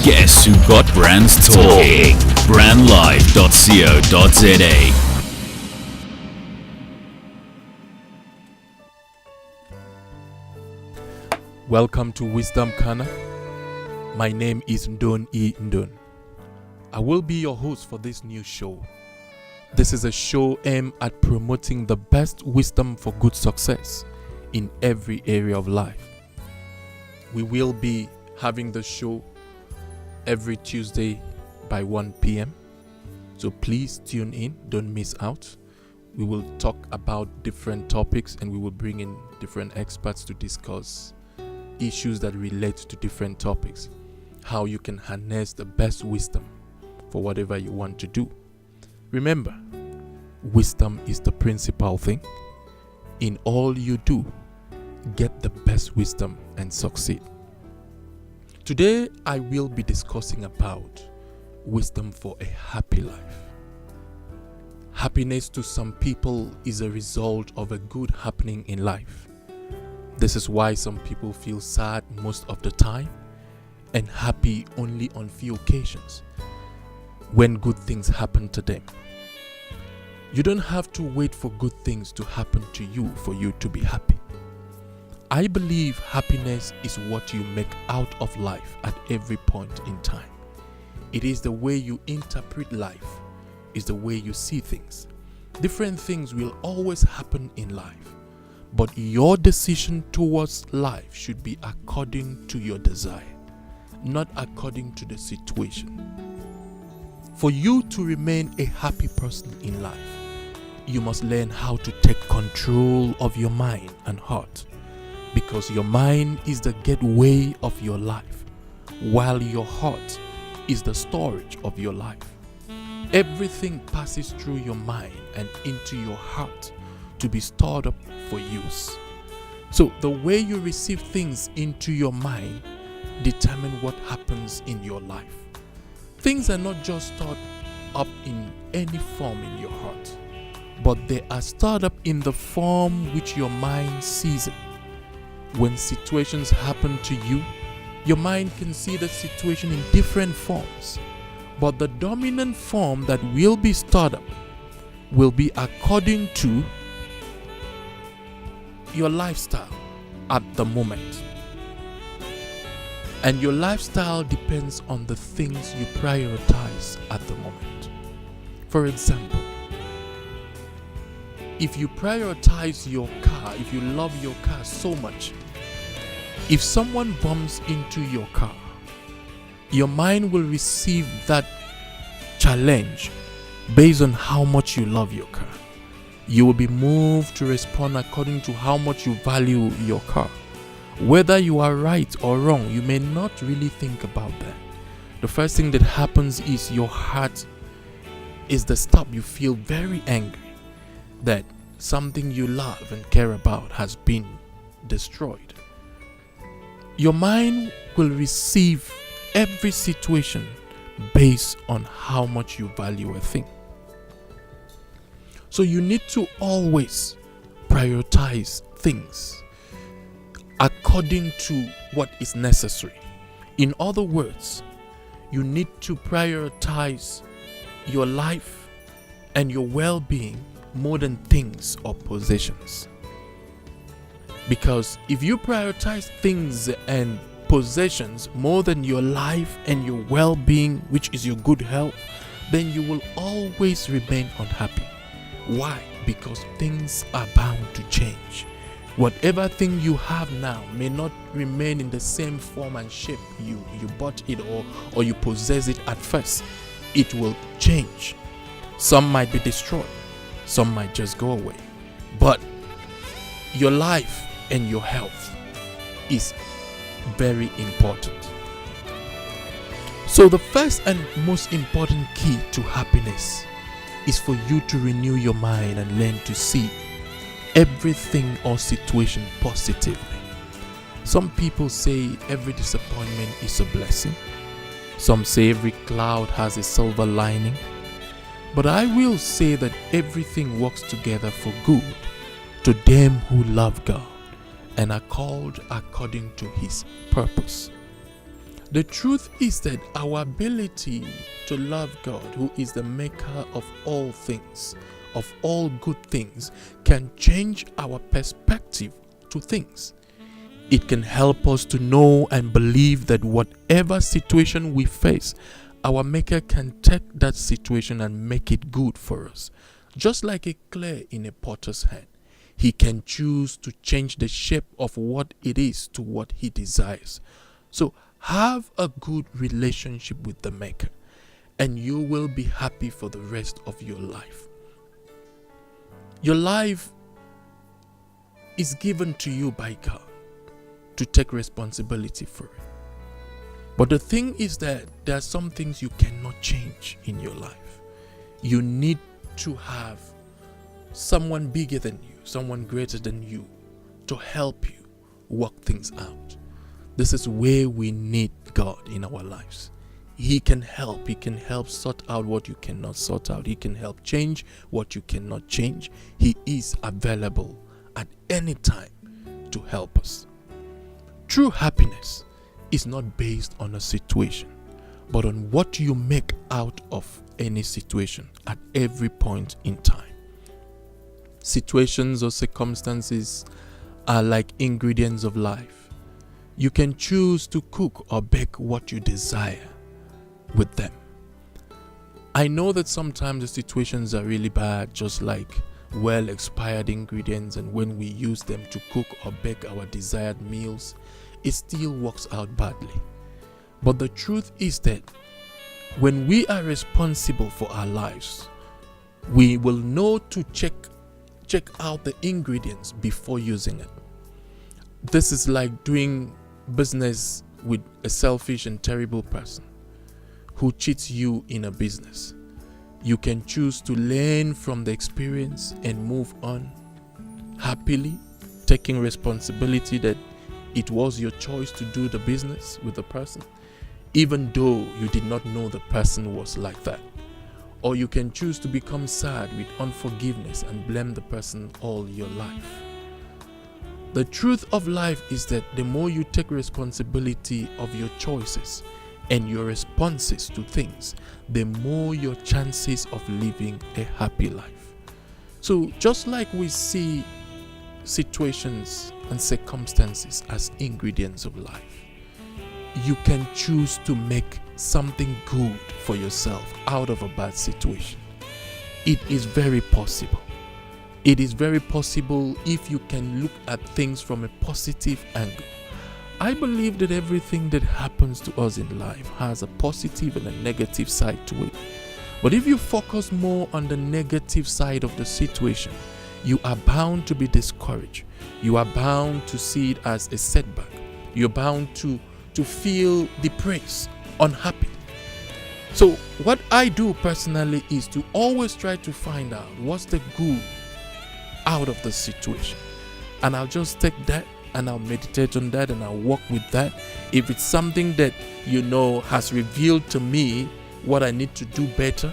Guess who got brands talking? Brandlife.co.za. Welcome to Wisdom Kana. My name is Ndon E. Ndon. I will be your host for this new show. This is a show aimed at promoting the best wisdom for good success in every area of life. We will be having the show every Tuesday by 1 p.m. So please tune in, don't miss out. We will talk about different topics and we will bring in different experts to discuss issues that relate to different topics. How you can harness the best wisdom for whatever you want to do. Remember, wisdom is the principal thing. In all you do, get the best wisdom and succeed. Today, I will be discussing about wisdom for a happy life. Happiness to some people is a result of a good happening in life. This is why some people feel sad most of the time and happy only on few occasions when good things happen to them. You don't have to wait for good things to happen to you for you to be happy. I believe happiness is what you make out of life at every point in time. It is the way you interpret life, is the way you see things. Different things will always happen in life, but your decision towards life should be according to your desire, not according to the situation. For you to remain a happy person in life, you must learn how to take control of your mind and heart, because your mind is the gateway of your life, while your heart is the storage of your life. Everything passes through your mind and into your heart to be stored up for use. So the way you receive things into your mind determine what happens in your life. Things are not just stored up in any form in your heart, but they are stored up in the form which your mind sees it. When situations happen to you, your mind can see the situation in different forms, but the dominant form that will be stored up will be according to your lifestyle at the moment. And your lifestyle depends on the things you prioritize at the moment. For example, if you prioritize your car, if you love your car so much, if someone bumps into your car, your mind will receive that challenge based on how much you love your car. You will be moved to respond according to how much you value your car. Whether you are right or wrong, you may not really think about that. The first thing that happens is your heart is the stop. You feel very angry that something you love and care about has been destroyed. Your mind will receive every situation based on how much you value a thing. So you need to always prioritize things according to what is necessary. In other words, you need to prioritize your life and your well-being more than things or possessions. Because if you prioritize things and possessions more than your life and your well-being, which is your good health, then you will always remain unhappy. Why? Because things are bound to change. Whatever thing you have now may not remain in the same form and shape you bought it or you possess it at first. It will change. Some might be destroyed. Some might just go away. But your life and your health is very important. So the first and most important key to happiness is for you to renew your mind and learn to see everything or situation positively. Some people say every disappointment is a blessing. Some say every cloud has a silver lining. But I will say that everything works together for good to them who love God and are called according to his purpose. The truth is that our ability to love God, who is the maker of all things, of all good things, can change our perspective to things. It can help us to know and believe that whatever situation we face, our Maker can take that situation and make it good for us. Just like a clay in a potter's hand, he can choose to change the shape of what it is to what he desires. So have a good relationship with the Maker, and you will be happy for the rest of your life. Your life is given to you by God to take responsibility for it. But the thing is that there are some things you cannot change in your life. You need to have someone bigger than you, someone greater than you, to help you work things out. This is where we need God in our lives. He can help. He can help sort out what you cannot sort out. He can help change what you cannot change. He is available at any time to help us. True happiness is not based on a situation, but on what you make out of any situation at every point in time. Situations or circumstances are like ingredients of life. You can choose to cook or bake what you desire with them. I know that sometimes the situations are really bad, just like well expired ingredients, and when we use them to cook or bake our desired meals, it still works out badly. But the truth is that when we are responsible for our lives, we will know to check out the ingredients before using it. This is like doing business with a selfish and terrible person who cheats you in a business. You can choose to learn from the experience and move on happily, taking responsibility that it was your choice to do the business with the person, even though you did not know the person was like that. Or you can choose to become sad with unforgiveness and blame the person all your life. The truth of life is that the more you take responsibility of your choices and your responses to things, the more your chances of living a happy life. So just like we see situations and circumstances as ingredients of life, you can choose to make something good for yourself out of a bad situation. It is very possible. It is very possible if you can look at things from a positive angle. I believe that everything that happens to us in life has a positive and a negative side to it. But if you focus more on the negative side of the situation, you are bound to be discouraged. You are bound to see it as a setback. You're bound to feel depressed, unhappy. So what I do personally is to always try to find out what's the good out of the situation. And I'll just take that and I'll meditate on that and I'll work with that. If it's something that, has revealed to me what I need to do better,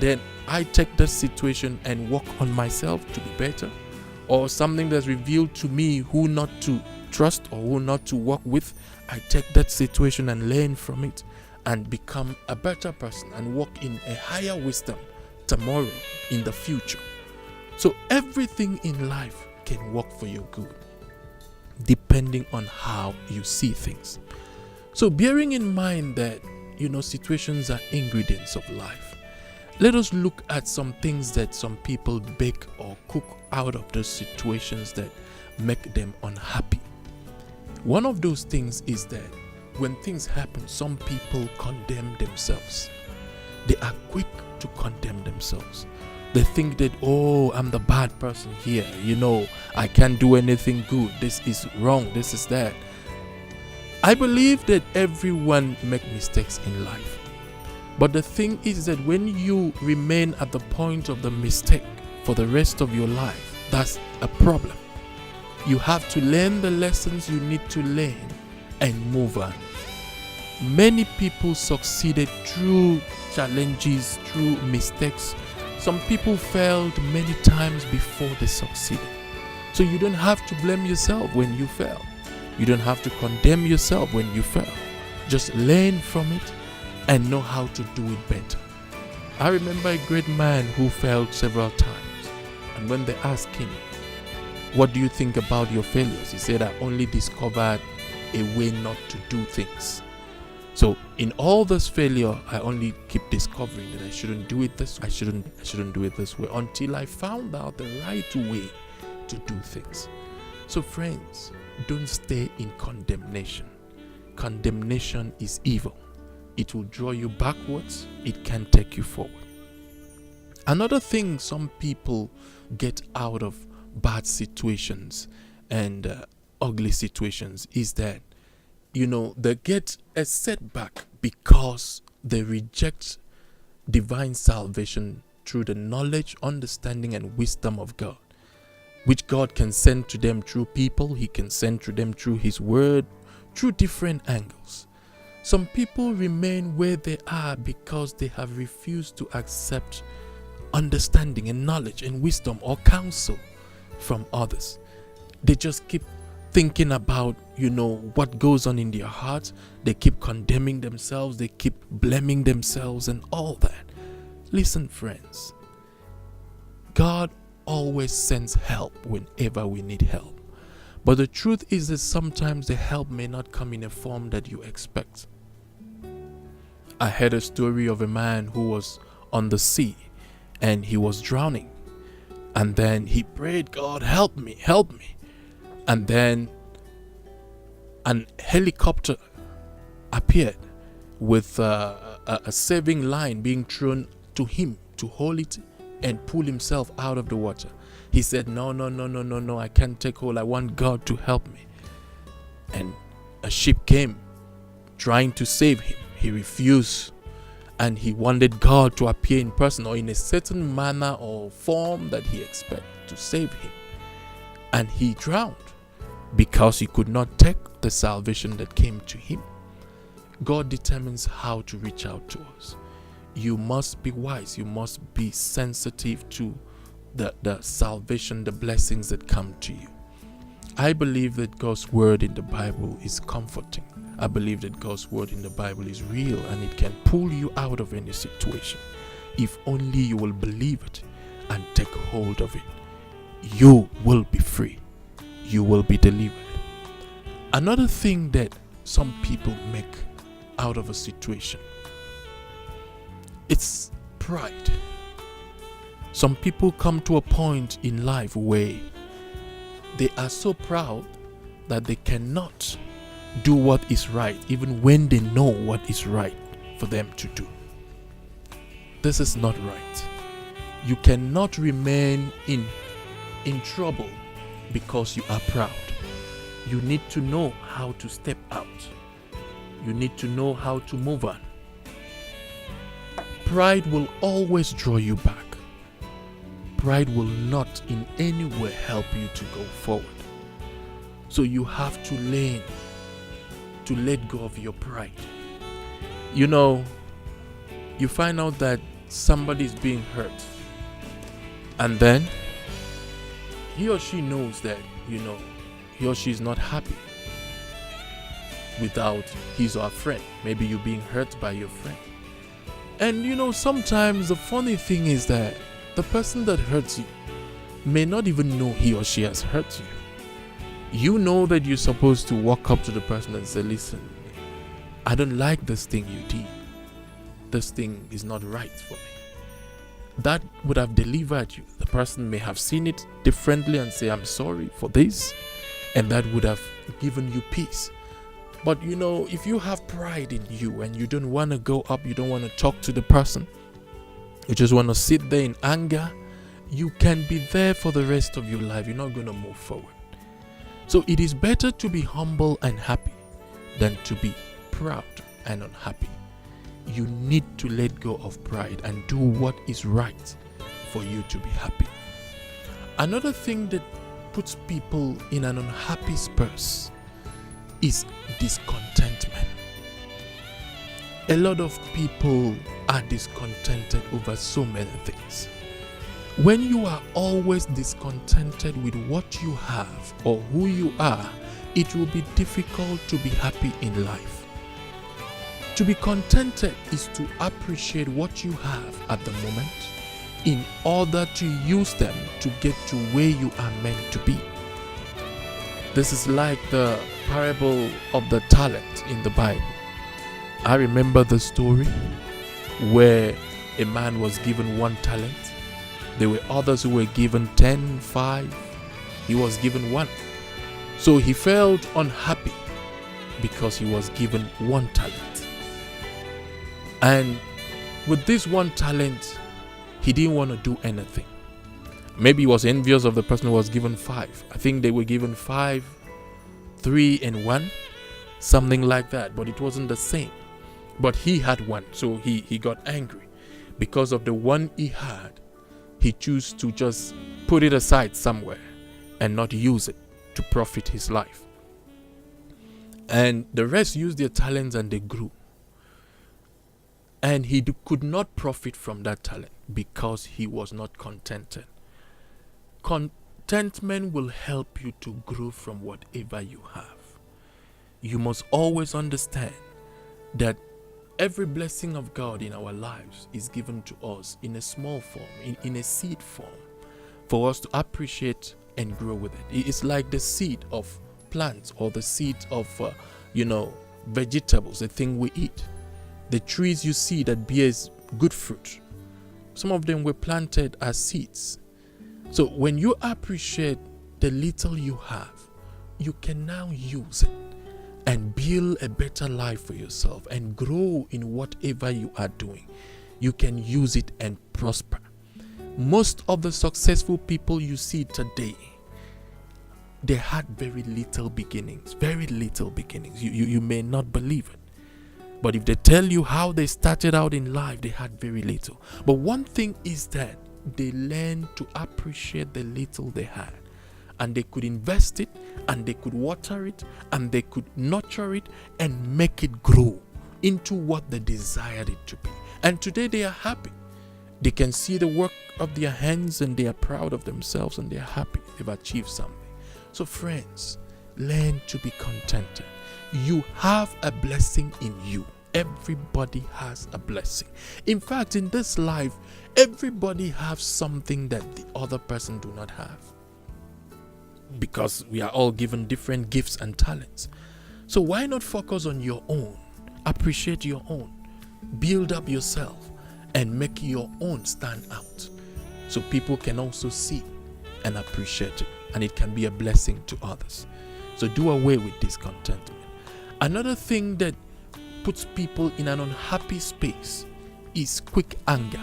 then I take that situation and work on myself to be better. Or something that's revealed to me who not to trust or who not to work with, I take that situation and learn from it and become a better person and walk in a higher wisdom tomorrow in the future. So everything in life can work for your good, depending on how you see things. So bearing in mind that, situations are ingredients of life, let us look at some things that some people bake or cook out of those situations that make them unhappy. One of those things is that when things happen, some people condemn themselves. They are quick to condemn themselves. They think that, I'm the bad person here. I can't do anything good. This is wrong. This is that. I believe that everyone makes mistakes in life. But the thing is that when you remain at the point of the mistake for the rest of your life, that's a problem. You have to learn the lessons you need to learn and move on. Many people succeeded through challenges, through mistakes. Some people failed many times before they succeeded. So you don't have to blame yourself when you fail. You don't have to condemn yourself when you fail. Just learn from it and know how to do it better. I remember a great man who failed several times, and when they asked him, "What do you think about your failures?" he said, "I only discovered a way not to do things." So in all this failure, I only keep discovering that I shouldn't do it this way. I shouldn't do it this way until I found out the right way to do things. So friends, don't stay in condemnation. Condemnation is evil. It will draw you backwards. It can take you forward. Another thing some people get out of bad situations and ugly situations is that, they get a setback because they reject divine salvation through the knowledge, understanding, and wisdom of God, which God can send to them through people. He can send to them through His Word, through different angles. Some people remain where they are because they have refused to accept understanding and knowledge and wisdom or counsel from others. They just keep thinking about, what goes on in their hearts. They keep condemning themselves. They keep blaming themselves and all that. Listen, friends. God always sends help whenever we need help. But the truth is that sometimes the help may not come in a form that you expect. I heard a story of a man who was on the sea and he was drowning. And then he prayed, "God, help me, help me." And then an helicopter appeared with a saving line being thrown to him to hold it and pull himself out of the water. He said, No, I can't take hold. I want God to help me. And a ship came trying to save him. He refused, and he wanted God to appear in person or in a certain manner or form that he expected to save him. And he drowned because he could not take the salvation that came to him. God determines how to reach out to us. You must be wise. You must be sensitive to the salvation, the blessings that come to you. I believe that God's word in the Bible is comforting. I believe that God's word in the Bible is real and it can pull you out of any situation. If only you will believe it and take hold of it, you will be free. You will be delivered. Another thing that some people make out of a situation, it's pride. Some people come to a point in life where they are so proud that they cannot do what is right, even when they know what is right for them to do. This is not right. You cannot remain in trouble because you are proud. You need to know how to step out. You need to know how to move on. Pride will always draw you back. Pride will not in any way help you to go forward. So you have to learn to let go of your pride. You find out that somebody is being hurt, and then he or she knows that, he or she is not happy without his or her friend. Maybe you're being hurt by your friend. And sometimes the funny thing is that the person that hurts you may not even know he or she has hurt you. You know that you're supposed to walk up to the person and say, "Listen, I don't like this thing you did. This thing is not right for me." That would have delivered you. The person may have seen it differently and say, "I'm sorry for this," and that would have given you peace. But if you have pride in you and you don't want to go up, you don't want to talk to the person, you just want to sit there in anger, you can be there for the rest of your life. You're not going to move forward. So it is better to be humble and happy than to be proud and unhappy. You need to let go of pride and do what is right for you to be happy. Another thing that puts people in an unhappy space is discontentment. A lot of people are discontented over so many things. When you are always discontented with what you have or who you are, it will be difficult to be happy in life. To be contented is to appreciate what you have at the moment in order to use them to get to where you are meant to be. This is like the parable of the talent in the Bible. I remember the story where a man was given 1 talent. There were others who were given 10, 5. He was given 1. So he felt unhappy because he was given 1 talent. And with this 1 talent, he didn't want to do anything. Maybe he was envious of the person who was given 5. I think they were given 5, 3, and 1. Something like that. But it wasn't the same. But he had 1. So he got angry. Because of the 1 he had, he chose to just put it aside somewhere and not use it to profit his life. And the rest used their talents and they grew. And he could not profit from that talent because he was not contented. Contentment will help you to grow from whatever you have. You must always understand that every blessing of God in our lives is given to us in a small form, in a seed form, for us to appreciate and grow with it. It's like the seed of plants or the seed of, vegetables, the thing we eat. The trees you see that bears good fruit, some of them were planted as seeds. So when you appreciate the little you have, you can now use it and build a better life for yourself and grow in whatever you are doing. You can use it and prosper. Most of the successful people you see today, they had very little beginnings. You may not believe it. But if they tell you how they started out in life, they had very little. But one thing is that they learned to appreciate the little they had. And they could invest it, and they could water it, and they could nurture it and make it grow into what they desired it to be. And today they are happy. They can see the work of their hands and they are proud of themselves and they are happy. They've achieved something. So friends, learn to be contented. You have a blessing in you. Everybody has a blessing. In fact, in this life, everybody has something that the other person do not have. Because we are all given different gifts and talents. So why not focus on your own? Appreciate your own. Build up yourself and make your own stand out. So people can also see and appreciate it. And it can be a blessing to others. So do away with discontentment. Another thing that puts people in an unhappy space is quick anger.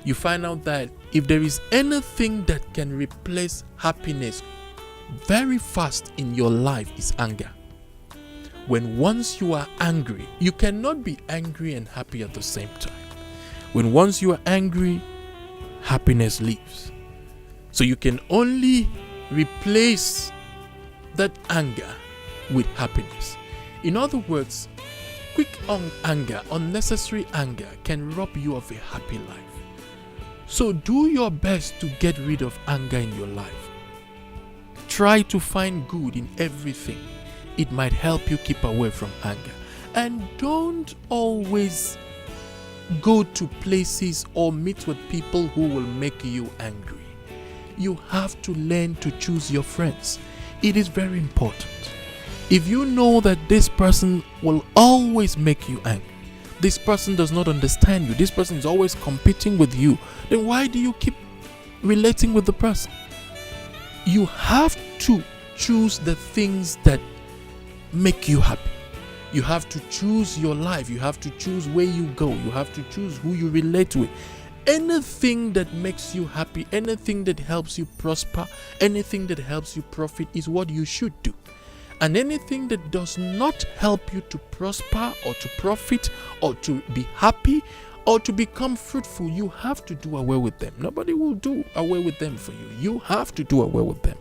You find out that if there is anything that can replace happiness very fast in your life, is anger. When once you are angry, you cannot be angry and happy at the same time. When once you are angry, happiness leaves. So you can only replace that anger with happiness. In other words, quick anger, unnecessary anger can rob you of a happy life. So do your best to get rid of anger in your life. Try to find good in everything. It might help you keep away from anger. And don't always go to places or meet with people who will make you angry. You have to learn to choose your friends. It is very important. If you know that this person will always make you angry, this person does not understand you, this person is always competing with you, then why do you keep relating with the person? You have to choose the things that make you happy. You have to choose your life. You have to choose where you go. You have to choose who you relate with. Anything that makes you happy, anything that helps you prosper, anything that helps you profit is what you should do. And anything that does not help you to prosper or to profit or to be happy or to become fruitful, you have to do away with them. Nobody will do away with them for you. You have to do away with them.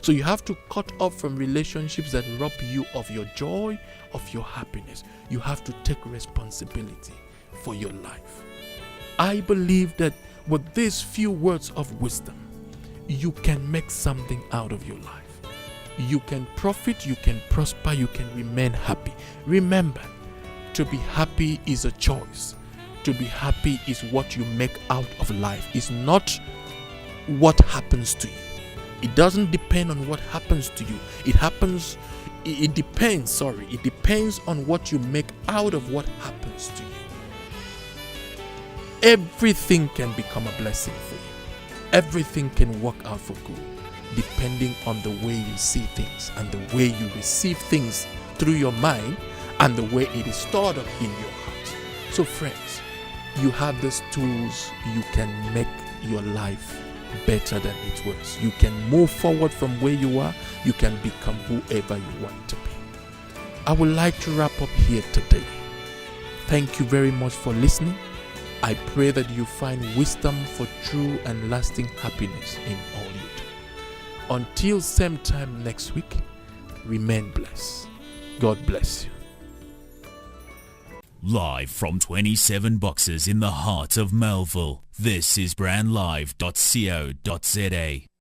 So you have to cut off from relationships that rob you of your joy, of your happiness. You have to take responsibility for your life. I believe that with these few words of wisdom, you can make something out of your life. You can profit, you can prosper, you can remain happy. Remember, to be happy is a choice. To be happy is what you make out of life. It's not what happens to you. It doesn't depend on what happens to you. It depends on what you make out of what happens to you. Everything can become a blessing for you. Everything can work out for good, depending on the way you see things and the way you receive things through your mind and the way it is stored up in your heart. So friends, you have these tools. You can make your life better than it was. You can move forward from where you are. You can become whoever you want to be. I would like to wrap up here today. Thank you very much for listening. I pray that you find wisdom for true and lasting happiness in all you do. Until same time next week, remain blessed. God bless you. Live from 27 Boxes in the heart of Melville, this is brandlive.co.za.